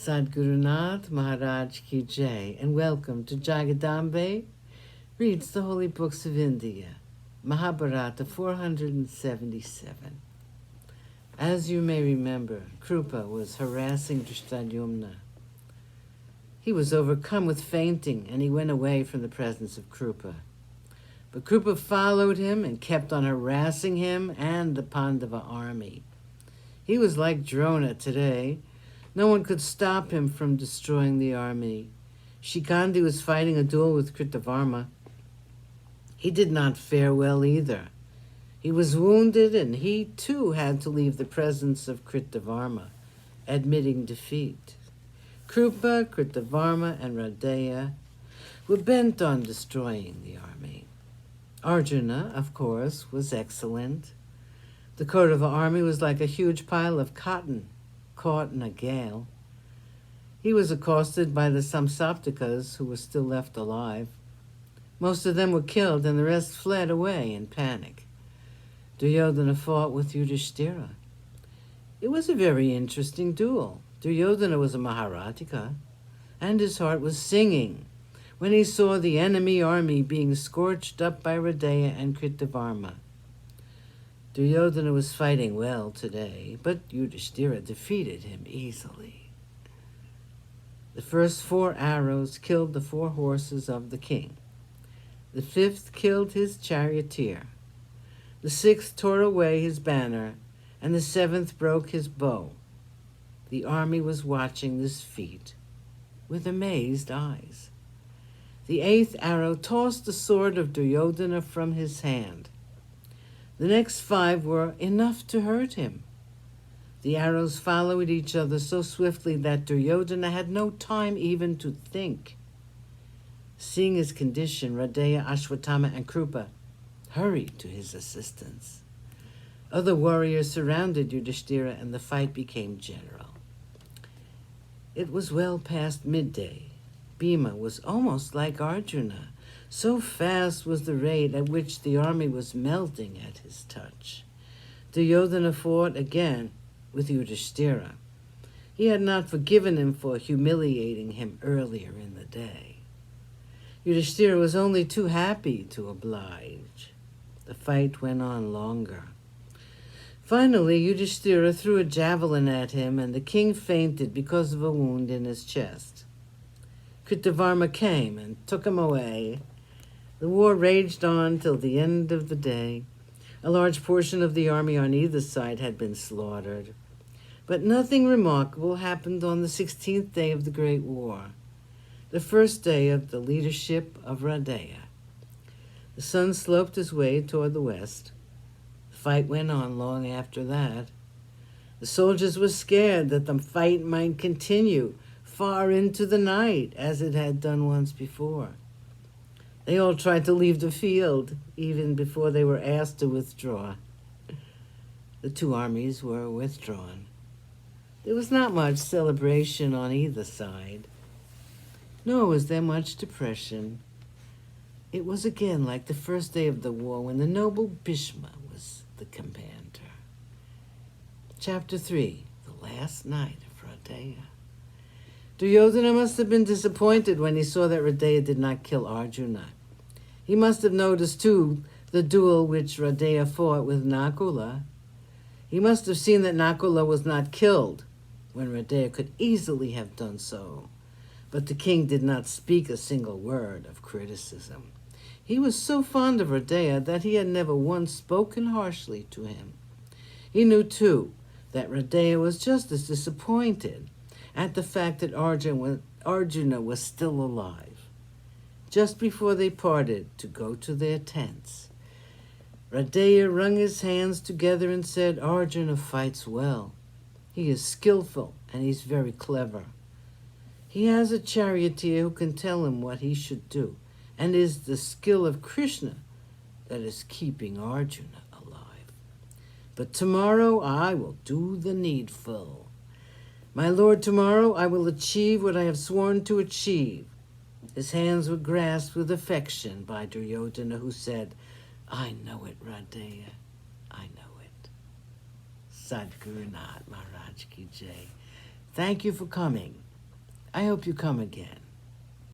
Sadgurunath Maharaj Ki Jai, and welcome to Jagadambe Reads the Holy Books of India, Mahabharata477. As you may remember, Krupa was harassing Drishtadyumna. He was overcome with fainting, and he went away from the presence of Krupa. But Krupa followed him and kept on harassing him and the Pandava army. He was like Drona today. No one could stop him from destroying the army. Shikandi was fighting a duel with Kritavarma. He did not fare well either. He was wounded, and he too had to leave the presence of Kritavarma, admitting defeat. Krupa, Kritavarma, and Radeya were bent on destroying the army. Arjuna, of course, was excellent. The Kaurava army was like a huge pile of cotton caught in a gale. He was accosted by the Samsaptikas, who were still left alive. Most of them were killed, and the rest fled away in panic. Duryodhana fought with Yudhishthira. It was a very interesting duel. Duryodhana was a Maharatika, and his heart was singing when he saw the enemy army being scorched up by Radeya and Kritavarma. Duryodhana was fighting well today, but Yudhishthira defeated him easily. The first 4 arrows killed the 4 horses of the king. The 5th killed his charioteer. The 6th tore away his banner, and the 7th broke his bow. The army was watching this feat with amazed eyes. The 8th arrow tossed the sword of Duryodhana from his hand. The next 5 were enough to hurt him. The arrows followed each other so swiftly that Duryodhana had no time even to think. Seeing his condition, Radeya, Ashwatthama, and Krupa hurried to his assistance. Other warriors surrounded Yudhishthira, and the fight became general. It was well past midday. Bhima was almost like Arjuna. So fast was the rate at which the army was melting at his touch. Duryodhana fought again with Yudhishthira. He had not forgiven him for humiliating him earlier in the day. Yudhishthira was only too happy to oblige. The fight went on longer. Finally, Yudhishthira threw a javelin at him, and the king fainted because of a wound in his chest. Kritavarma came and took him away. The war raged on till the end of the day. A large portion of the army on either side had been slaughtered. But nothing remarkable happened on the 16th day of the Great War, the first day of the leadership of Radeya. The sun sloped his way toward the west. The fight went on long after that. The soldiers were scared that the fight might continue far into the night, as it had done once before. They all tried to leave the field, even before they were asked to withdraw. The 2 armies were withdrawn. There was not much celebration on either side, nor was there much depression. It was again like the first day of the war, when the noble Bhishma was the commander. Chapter 3, the last night of Radeya. Duryodhana must have been disappointed when he saw that Radeya did not kill Arjuna. He must have noticed, too, the duel which Radeya fought with Nakula. He must have seen that Nakula was not killed, when Radeya could easily have done so. But the king did not speak a single word of criticism. He was so fond of Radeya that he had never once spoken harshly to him. He knew, too, that Radeya was just as disappointed at the fact that Arjuna was still alive. Just before they parted to go to their tents, Radeya wrung his hands together and said, "Arjuna fights well. He is skillful, and he's very clever. He has a charioteer who can tell him what he should do, and it is the skill of Krishna that is keeping Arjuna alive. But tomorrow I will do the needful. My lord, tomorrow I will achieve what I have sworn to achieve." His hands were grasped with affection by Duryodhana, who said, "I know it, Radeya, I know it." Sadgurunath Maharaj Ki Jai. Thank you for coming. I hope you come again.